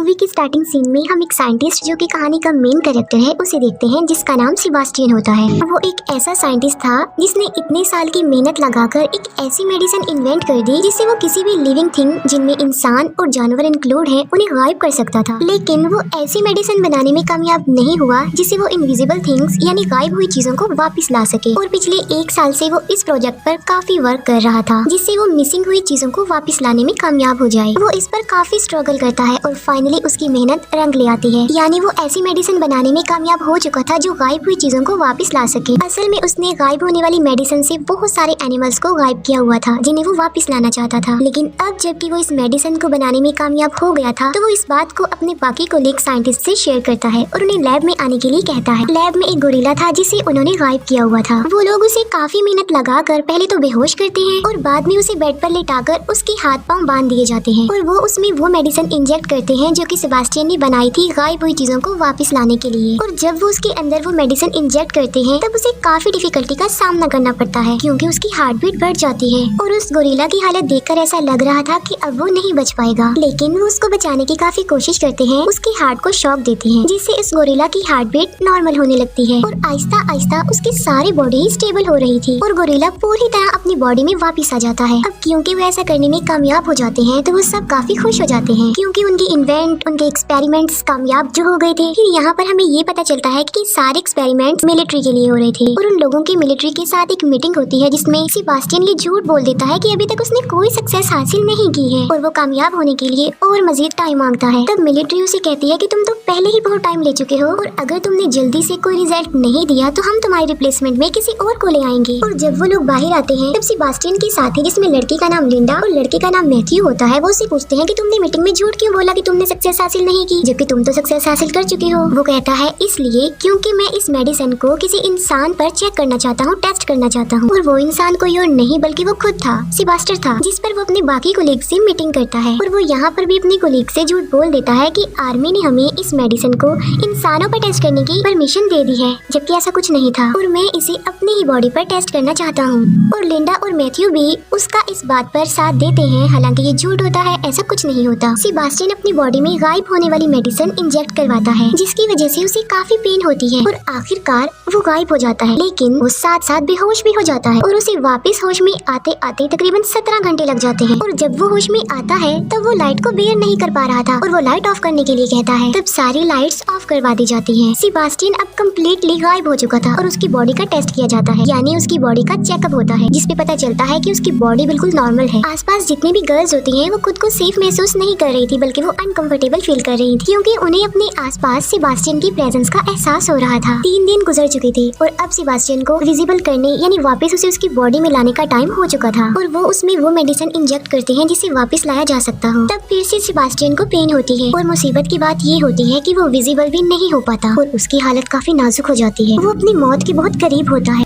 Movie की starting scene में हम एक साइंटिस्ट जो कि कहानी का मेन कैरेक्टर है उसे देखते हैं, जिसका नाम सेबास्टियन होता है। वो एक ऐसा साइंटिस्ट था जिसने इतने साल की मेहनत लगाकर एक ऐसी मेडिसिन इन्वेंट कर दी जिससे वो किसी भी लिविंग थिंग, जिनमें इंसान और जानवर इंक्लूड है, उन्हें गायब कर सकता था। लेकिन वो ऐसी मेडिसिन बनाने में कामयाब नहीं हुआ जिससे वो इनविजिबल थिंग्स यानी गायब हुई चीजों को वापस ला सके। और पिछले 1 साल से वो इस प्रोजेक्ट पर काफी वर्क कर रहा था जिससे वो मिसिंग हुई चीजों को वापस लाने में कामयाब हो जाए। वो इस पर काफी स्ट्रगल करता है और फाइनली उसकी मेहनत रंग ले आती है, यानी वो ऐसी मेडिसिन बनाने में कामयाब हो चुका था जो गायब हुई चीजों को वापस ला सके। असल में उसने गायब होने वाली मेडिसिन से बहुत सारे एनिमल्स को गायब किया हुआ था जिन्हें वो वापस लाना चाहता था। लेकिन अब जबकि वो इस मेडिसिन को बनाने में कामयाब हो गया था तो वो इस बात को अपने बाकी कोलीग साइंटिस्ट से शेयर करता है और उन्हें लैब में आने के लिए कहता है। लैब में एक गोरिल्ला था जिसे उन्होंने गायब किया हुआ था। वो लोग उसे काफी मेहनत लगाकर पहले तो बेहोश करते हैं और बाद में उसे बेड पर लेटाकर उसके हाथ पांव बांध दिए जाते हैं और वो उसमें वो मेडिसिन इंजेक्ट करते हैं जो कि सेबास्टियन ने बनाई थी गायब हुई चीजों को वापस लाने के लिए। और जब वो उसके अंदर वो मेडिसिन इंजेक्ट करते हैं तब उसे काफी डिफिकल्टी का सामना करना पड़ता है क्योंकि उसकी हार्ट बीट बढ़ जाती है और उस गोरिल्ला की हालत देखकर ऐसा लग रहा था कि अब वो नहीं बच पाएगा। लेकिन वो उसको बचाने की काफी कोशिश करते हैं, उसके हार्ट को शॉक देते हैं जिससे इस गोरिल्ला की हार्ट बीट नॉर्मल होने लगती है और आहिस्ता आहिस्ता उसकी सारी बॉडी स्टेबल हो रही थी और गोरिल्ला पूरी तरह अपनी बॉडी में वापस आ जाता है। अब क्योंकि वो ऐसा करने में कामयाब हो जाते हैं तो वो सब काफी खुश हो जाते हैं क्योंकि उनकी इन्वेंट, उनके एक्सपेरिमेंट्स कामयाब जो हो गए थे। फिर यहाँ पर हमें ये पता चलता है कि सारे एक्सपेरिमेंट्स मिलिट्री के लिए हो रहे थे और उन लोगों की मिलिट्री के साथ एक मीटिंग होती है जिसमें सेबास्टियन ये झूठ बोल देता है कि अभी तक उसने कोई सक्सेस हासिल नहीं की है और वो कामयाब होने के लिए और मजीद टाइम मांगता है। तब मिलिट्री उसे कहती है कि तुम तो पहले ही बहुत टाइम ले चुके हो और अगर तुमने जल्दी से कोई रिजल्ट नहीं दिया तो हम तुम्हारे रिप्लेसमेंट में किसी और को ले आएंगे। और जब वो लोग बाहर आते हैं तब सेबास्टियन के साथी, जिसमें लड़की का नाम लिंडा और लड़के का नाम मैथ्यू होता है, वो उससे पूछते हैं कि तुमने मीटिंग में झूठ क्यों बोला कि तुमने सक्सेस हासिल नहीं की जबकि तुम तो सक्सेस हासिल कर चुके हो। वो कहता है इसलिए क्योंकि मैं इस मेडिसिन को किसी इंसान पर चेक करना चाहता हूँ, टेस्ट करना चाहता हूँ। और वो इंसान कोई और नहीं बल्कि वो खुद था, सेबास्टियन था, जिस पर वो अपने बाकी कोलीग से मीटिंग करता है। और वो यहाँ पर भी अपने कोलीग से झूठ बोल देता है कि आर्मी ने हमें इस मेडिसिन को इंसानों पर टेस्ट करने की परमिशन दे दी है जबकि ऐसा कुछ नहीं था और मैं इसे अपनी ही बॉडी पर टेस्ट करना चाहता हूँ। और लिंडा और मैथ्यू भी उसका इस बात पर साथ देते हैं, हालांकि ये झूठ होता है, ऐसा कुछ नहीं होता। सेबास्टियन अपनी बॉडी में गायब होने वाली मेडिसिन इंजेक्ट करवाता है जिसकी वजह से उसे काफी पेन होती है और आखिरकार वो गायब हो जाता है। लेकिन वो साथ साथ बेहोश भी हो जाता है और उसे वापस होश में आते आते तकरीबन 17 घंटे लग जाते हैं। और जब वो होश में आता है तब वो लाइट को बेयर नहीं कर पा रहा था और वो लाइट ऑफ करने के लिए कहता है। तब सारी लाइट्स ऑफ करवा दी जाती हैं। सेबास्टियन अब कम्प्लीटली गायब हो चुका था और उसकी बॉडी का टेस्ट किया जाता है, यानी उसकी बॉडी का चेकअप होता है जिसपे पता चलता है कि उसकी बॉडी बिल्कुल नॉर्मल है। आसपास जितनी भी गर्ल्स होती हैं वो खुद को सेफ महसूस नहीं कर रही थी बल्कि वो अनकंफर्टेबल फील कर रही थी क्योंकि उन्हें अपने आसपास सेबास्टियन की प्रेजेंस का एहसास हो रहा था। 3 दिन गुजर चुके थे और अब सेबास्टियन को विजिबल करने यानी वापस उसे उसकी बॉडी में लाने का टाइम हो चुका था और वो उसमें वो मेडिसिन इंजेक्ट करते हैं जिसे वापस लाया जा सकता हो। तब फिर से सेबास्टियन को पेन होती है और मुसीबत की बात ये होती है कि वो विजिबल भी नहीं हो पाता और उसकी हालत काफी नाजुक हो जाती है। वो अपनी मौत के बहुत करीब होता है।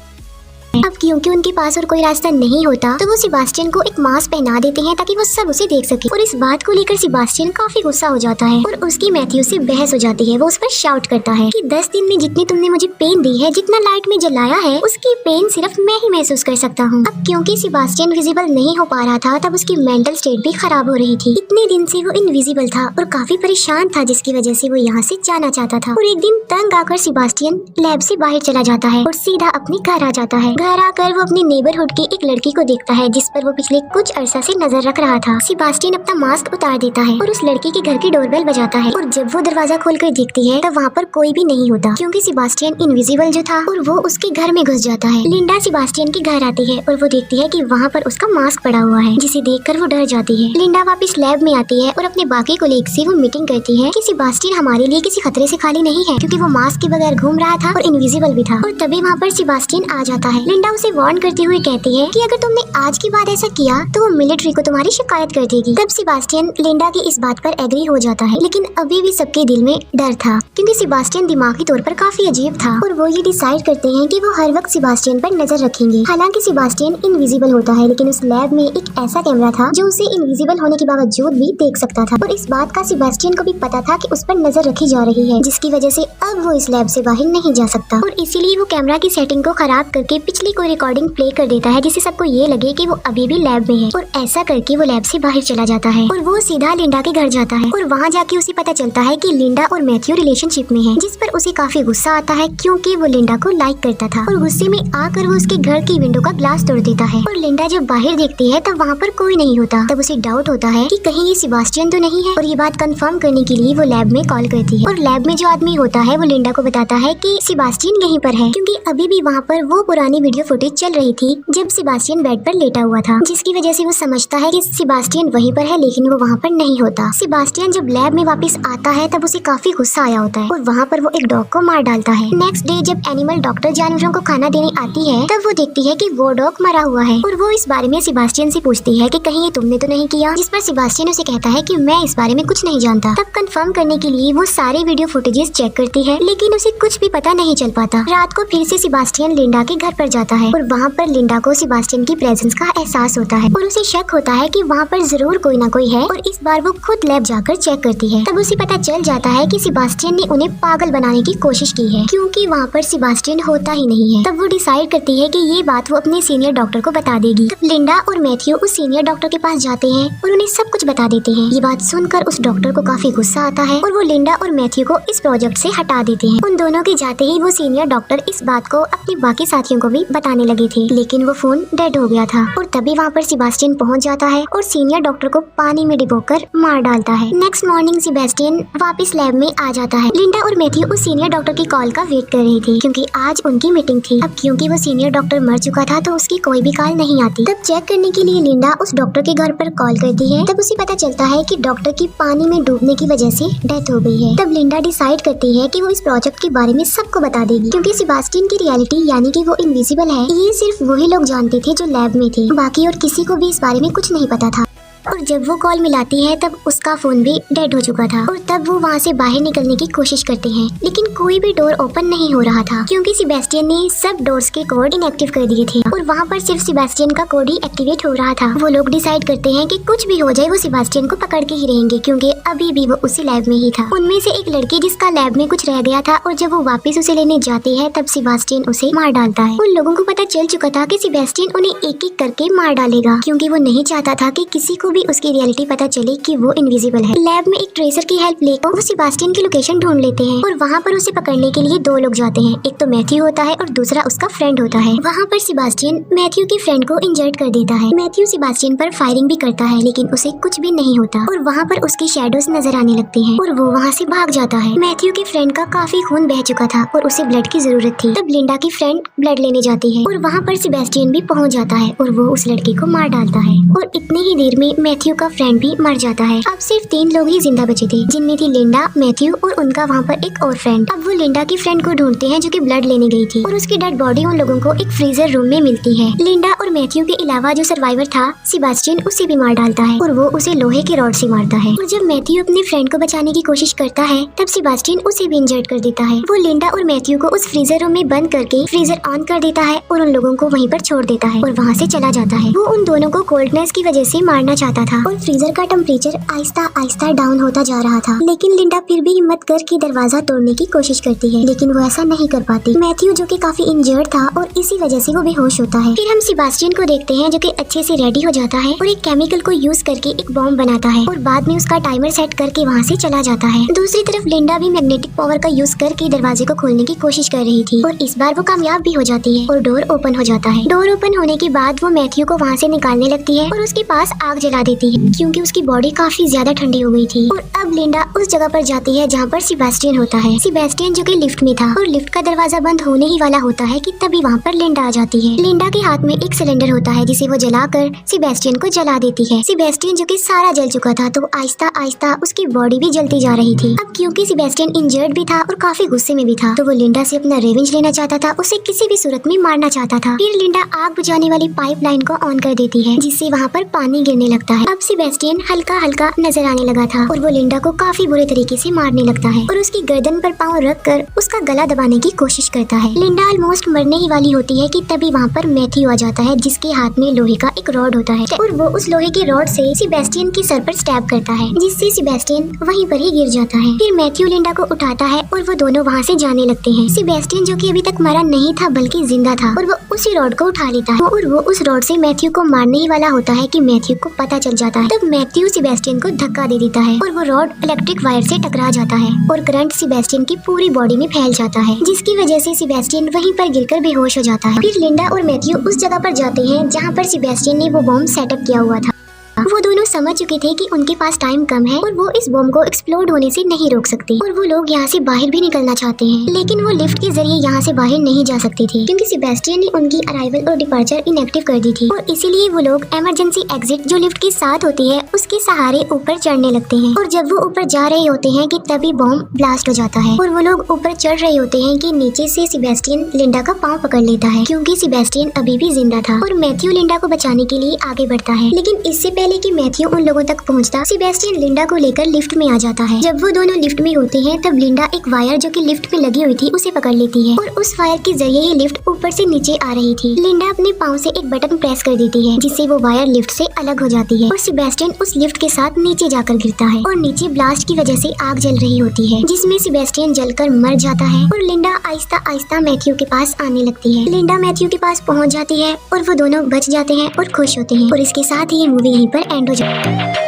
अब क्योंकि उनके पास और कोई रास्ता नहीं होता तो वो सेबास्टियन को एक मास्क पहना देते हैं ताकि वो सब उसे देख सके। और इस बात को लेकर सेबास्टियन काफी गुस्सा हो जाता है और उसकी मैथ्यू से बहस हो जाती है। वो उस पर शाउट करता है कि 10 दिन में जितनी तुमने मुझे पेन दी है, जितना लाइट में जलाया है, उसकी पेन सिर्फ मैं ही महसूस कर सकता हूँ। अब क्योंकि सेबास्टियन विजिबल नहीं हो पा रहा था तब उसकी मेंटल स्टेट भी खराब हो रही थी। इतने दिन से वो इनविजिबल था और काफी परेशान था जिसकी वजह से वो यहाँ से जाना चाहता था। और एक दिन तंग आकर सेबास्टियन लैब से बाहर चला जाता है और सीधा अपने घर आ जाता है। घर आकर वो अपनी नेबरहुड की एक लड़की को देखता है जिस पर वो पिछले कुछ अरसा से नजर रख रहा था। सेबास्टियन अपना मास्क उतार देता है और उस लड़की के घर की डोरबेल बजाता है और जब वो दरवाजा खोलकर देखती है तब वहाँ पर कोई भी नहीं होता क्योंकि सेबास्टियन इनविजिबल जो था और वो उसके घर में घुस जाता है। लिंडा सेबास्टियन के घर आती है और वो देखती है कि वहाँ पर उसका मास्क पड़ा हुआ है जिसे देखकर वो डर जाती है। लिंडा वापस लैब में आती है और अपने बाकी कोलीग से वो मीटिंग करती है कि सेबास्टियन हमारे लिए किसी खतरे से खाली नहीं है क्योंकि वो मास्क के बगैर घूम रहा था और इनविजिबल भी था। और तभी वहाँ पर सेबास्टियन आ जाता है। लिंडा उसे वार्न करती हुए कहती है कि अगर तुमने आज के बाद ऐसा किया तो वो मिलिट्री को तुम्हारी शिकायत कर देगी। तब सेबास्टियन लिंडा की इस बात पर एग्री हो जाता है लेकिन अभी भी सबके दिल में डर था क्योंकि सेबास्टियन दिमागी तौर पर काफी अजीब था और वो ये डिसाइड करते हैं कि वो हर वक्त सेबास्टियन पर नजर रखेंगे। हालांकि सेबास्टियन इनविजिबल होता है लेकिन उस लैब में एक ऐसा कैमरा था जो उसे इनविजिबल होने के बावजूद भी देख सकता था और इस बात का सेबास्टियन को भी पता था कि उस पर नजर रखी जा रही है जिसकी वजह से अब वो इस लैब से बाहर नहीं जा सकता और इसीलिए वो कैमरा की सेटिंग को खराब करके पिछले सडनली कोई रिकॉर्डिंग प्ले कर देता है जिससे सबको ये लगे कि वो अभी भी लैब में है, और ऐसा करके वो लैब से बाहर चला जाता है और वो सीधा लिंडा के घर जाता है। और वहाँ जाके उसे पता चलता है कि लिंडा और मैथ्यू रिलेशनशिप में है, जिस पर उसे काफी गुस्सा आता है क्योंकि वो लिंडा को लाइक करता था। और गुस्से में आकर वो उसके घर की विंडो का ग्लास तोड़ देता है। और लिंडा जब बाहर देखती है तब वहाँ पर कोई नहीं होता। तब उसे डाउट होता है कि कहीं ये सेबास्टियन तो नहीं है, और ये बात कंफर्म करने के लिए वो लैब में कॉल करती है। और लैब में जो आदमी होता है वो लिंडा को बताता है कि सेबास्टियन यहीं पर है, क्योंकि अभी भी वहाँ पर वो पुरानी वीडियो फुटेज चल रही थी जब सेबास्टियन बेड पर लेटा हुआ था, जिसकी वजह से वो समझता है कि सेबास्टियन वहीं पर है, लेकिन वो वहाँ पर नहीं होता। सेबास्टियन जब लैब में वापस आता है तब उसे काफी गुस्सा आया होता है और वहाँ पर वो एक डॉग को मार डालता है। नेक्स्ट डे जब एनिमल डॉक्टर जानवरों को खाना देने आती है तब वो देखती है कि वो डॉग मरा हुआ है, और वो इस बारे में सेबास्टियन से पूछती है कि कहीं ये तुमने तो नहीं किया, जिस पर सेबास्टियन उसे कहता है कि मैं इस बारे में कुछ नहीं जानता। तब कंफर्म करने के लिए वो सारे वीडियो फुटेजेस चेक करती है, लेकिन उसे कुछ भी पता नहीं चल पाता। रात को फिर से सेबास्टियन लिंडा के घर पर जाता है और वहाँ पर लिंडा को सेबास्टियन की प्रेजेंस का एहसास होता है और उसे शक होता है कि वहाँ पर जरूर कोई ना कोई है, और इस बार वो खुद लैब जाकर चेक करती है। तब उसे पता चल जाता है कि सेबास्टियन ने उन्हें पागल बनाने की कोशिश की है, क्योंकि वहाँ पर सेबास्टियन होता ही नहीं है। तब वो डिसाइड करती है कि ये बात वो अपने सीनियर डॉक्टर को बता देगी। तब लिंडा और मैथ्यू उस सीनियर डॉक्टर के पास जाते हैं और उन्हें सब कुछ बता देते हैं। ये बात सुनकर उस डॉक्टर को काफी गुस्सा आता है और वो लिंडा और मैथ्यू को इस प्रोजेक्ट से हटा देते हैं। उन दोनों के जाते ही वो सीनियर डॉक्टर इस बात को अपने बाकी साथियों को भी बताने लगे थे, लेकिन वो फोन डेड हो गया था। और तभी वहाँ पर सेबास्टियन पहुँच जाता है और सीनियर डॉक्टर को पानी में डुबोकर मार डालता है। नेक्स्ट मॉर्निंग सेबास्टियन वापस लैब में आ जाता है। लिंडा और मैथ्यू उस सीनियर डॉक्टर की कॉल का वेट कर रही थी, क्योंकि आज उनकी मीटिंग थी। अब क्योंकि वो सीनियर डॉक्टर मर चुका था तो उसकी कोई भी कॉल नहीं आती। तब चेक करने के लिए लिंडा उस डॉक्टर के घर पर कॉल करती है। तब उसे पता चलता है कि डॉक्टर की पानी में डूबने की वजह से डेथ हो गई है। तब लिंडा डिसाइड करती है कि वो इस प्रोजेक्ट के बारे में सबको बता देगी, क्योंकि सेबास्टियन की रियलिटी यानी कि वो इनविजिबल है ये सिर्फ वही लोग जानते थे जो लैब में थे, बाकी और किसी को भी इस बारे में कुछ नहीं पता था। और जब वो कॉल मिलाती है तब उसका फोन भी डेड हो चुका था, और तब वो वहाँ से बाहर निकलने की कोशिश करते हैं, लेकिन कोई भी डोर ओपन नहीं हो रहा था, क्योंकि सेबास्टियन ने सब डोर्स के कोड इनएक्टिव कर दिए थे और वहाँ पर सिर्फ सेबास्टियन का कोड ही एक्टिवेट हो रहा था। वो लोग डिसाइड करते हैं कि कुछ भी हो जाए वो सेबास्टियन को पकड़ के ही रहेंगे, क्योंकि अभी भी वो उसी लैब में ही था। उनमें से एक लड़की जिसका लैब में कुछ रह गया था, और जब वो वापस उसे लेने जाती है तब सेबास्टियन उसे मार डालता है। उन लोगों को पता चल चुका था कि सेबास्टियन उन्हें एक एक करके मार डालेगा, क्योंकि वो नहीं चाहता था कि किसी को भी उसकी रियलिटी पता चले कि वो इनविजिबल है। लैब में एक ट्रेसर की हेल्प लेकर वो सेबास्टियन की लोकेशन ढूंढ लेते हैं, और वहाँ पर उसे पकड़ने के लिए दो लोग जाते हैं। एक तो मैथ्यू होता है और दूसरा उसका फ्रेंड होता है। वहाँ पर सेबास्टियन मैथ्यू के फ्रेंड को इंजर्ड कर देता है। मैथ्यू सेबास्टियन पर फायरिंग भी करता है, लेकिन उसे कुछ भी नहीं होता, और वहाँ पर उसकी शैडोज नजर आने लगती हैं और वो वहाँ से भाग जाता है। मैथ्यू के फ्रेंड का काफी खून बह चुका था और उसे ब्लड की जरूरत थी। तब लिंडा की फ्रेंड ब्लड लेने जाती है, और वहाँ पर सेबास्टियन भी पहुँच जाता है और वो उस लड़की को मार डालता है, और इतनी ही देर में मैथ्यू का फ्रेंड भी मर जाता है। अब सिर्फ 3 लोग ही जिंदा बचे थे, जिनमें थी लिंडा, मैथ्यू और उनका वहाँ पर एक और फ्रेंड। अब वो लिंडा की फ्रेंड को ढूंढते हैं जो कि ब्लड लेने गई थी, और उसकी डेड बॉडी उन लोगों को एक फ्रीजर रूम में मिलती है। लिंडा और मैथ्यू के अलावा जो सर्वाइवर था सेबास्टियन उसे भी मार डालता है, और वो उसे लोहे के रॉड से मारता है। और जब मैथ्यू अपने फ्रेंड को बचाने की कोशिश करता है तब सेबास्टियन उसे भी इंजर्ड कर देता है। वो लिंडा और मैथ्यू को उस फ्रीजर रूम में बंद करके फ्रीजर ऑन कर देता है और उन लोगों को वहीं पर छोड़ देता है और वहाँ से चला जाता है। वो उन दोनों को कोल्डनेस की वजह से मारना चाहता था, और फ्रीजर का टेम्परेचर आहिस्ता आहिस्ता डाउन होता जा रहा था, लेकिन लिंडा फिर भी हिम्मत करके दरवाजा तोड़ने की कोशिश करती है, लेकिन वो ऐसा नहीं कर पाती। मैथ्यू जो कि काफी इंजर्ड था और इसी वजह से वो बेहोश होता है। फिर हम सेबास्टियन को देखते हैं जो कि अच्छे से रेडी हो जाता है और एक केमिकल को यूज करके एक बॉम्ब बनाता है, और बाद में उसका टाइमर सेट करके वहाँ से चला जाता है। दूसरी तरफ लिंडा भी मैग्नेटिक पावर का यूज करके दरवाजे को खोलने की कोशिश कर रही थी, और इस बार वो कामयाब भी हो जाती है और डोर ओपन हो जाता है। डोर ओपन होने के बाद वो मैथ्यू को वहाँ से निकालने लगती है और उसके पास आग जला देती है, क्योंकि उसकी बॉडी काफी ज्यादा ठंडी हो गई थी। और अब लिंडा उस जगह पर जाती है जहाँ पर सेबास्टियन होता है। सेबास्टियन जो कि लिफ्ट में था, और लिफ्ट का दरवाजा बंद होने ही वाला होता है कि तभी वहाँ पर लिंडा आ जाती है। लिंडा के हाथ में एक सिलेंडर होता है जिसे वो जलाकर सेबास्टियन को जला देती है। सेबास्टियन जो कि सारा जल चुका था, तो आहिस्ता आहिस्ता उसकी बॉडी भी जलती जा रही थी। अब क्योंकि सेबास्टियन इंजर्ड भी था और काफी गुस्से में भी था, तो वो लिंडा से अपना रिवेंज लेना चाहता था, उसे किसी भी सूरत में मारना चाहता था। फिर लिंडा आग बुझाने वाली पाइपलाइन को ऑन कर देती है, जिससे वहाँ पर पानी गिरने लगता लगता है। अब सेबेस्टियन हल्का हल्का नजर आने लगा था और वो लिंडा को काफी बुरे तरीके से मारने लगता है और उसकी गर्दन पर पाँव रख कर उसका गला दबाने की कोशिश करता है। लिंडा ऑलमोस्ट मरने ही वाली होती है कि तभी वहाँ पर मैथ्यू आ जाता है, जिसके हाथ में लोहे का एक रॉड होता है और वो उस लोहे के रॉड से सेबेस्टियन के सर पर स्टैब करता है, जिससे सेबेस्टियन वहीं पर ही गिर जाता है। फिर मैथ्यू लिंडा को उठाता है और वो दोनों वहाँ से जाने लगते हैं। सेबेस्टियन जो कि अभी तक मरा नहीं था बल्कि जिंदा था और वो उसी रॉड को उठा लेता है और वो उस रॉड से मैथ्यू को मारने ही वाला होता है कि मैथ्यू को पता चल जाता है। तब मैथ्यू सेबेस्टियन को धक्का दे देता है और वो रॉड इलेक्ट्रिक वायर से टकरा जाता है और करंट सेबेस्टियन की पूरी बॉडी में फैल जाता है, जिसकी वजह से सेबेस्टियन वहीं पर गिरकर बेहोश हो जाता है। फिर लिंडा और मैथ्यू उस जगह पर जाते हैं जहाँ पर सेबेस्टियन ने वो बॉम्ब सेटअप किया हुआ था। वो दोनों समझ चुके थे कि उनके पास टाइम कम है और वो इस बॉम्ब को एक्सप्लोड होने से नहीं रोक सकते और वो लोग यहाँ से बाहर भी निकलना चाहते हैं, लेकिन वो लिफ्ट के जरिए यहाँ से बाहर नहीं जा सकते थे क्योंकि सेबेस्टियन ने उनकी अराइवल और डिपार्चर इनएक्टिव कर दी थी और इसीलिए वो लोग इमरजेंसी एग्जिट जो लिफ्ट के साथ होती है उसके सहारे ऊपर चढ़ने लगते हैं और जब वो ऊपर जा रहे होते हैं कि तभी बॉम्ब ब्लास्ट हो जाता है और वो लोग ऊपर चढ़ रहे होते हैं कि नीचे से सेबेस्टियन लिंडा का पाँव पकड़ लेता है क्योंकि सेबेस्टियन अभी भी जिंदा था और मैथ्यू लिंडा को बचाने के लिए आगे बढ़ता है। लेकिन इससे पहले कि मैथ्यू उन लोगों तक पहुंचता, सेबेस्टियन लिंडा को लेकर लिफ्ट में आ जाता है। जब वो दोनों लिफ्ट में होते हैं तब लिंडा एक वायर जो कि लिफ्ट में लगी हुई थी उसे पकड़ लेती है और उस वायर के जरिए ये लिफ्ट ऊपर से नीचे आ रही थी। लिंडा अपने पाँव से एक बटन प्रेस कर देती है जिससे वो वायर लिफ्ट से अलग हो जाती है और सेबेस्टियन उस लिफ्ट के साथ नीचे जाकर गिरता है और नीचे ब्लास्ट की वजह से आग जल रही होती है जिसमें सेबेस्टियन जलकर मर जाता है और लिंडा आहिस्ता आहिस्ता मैथ्यू के पास आने लगती है। लिंडा मैथ्यू के पास पहुँच जाती है और वो दोनों बच जाते हैं और खुश होते हैं और इसके साथ ही ये मूवी यहीं पर एंड हो जाती है।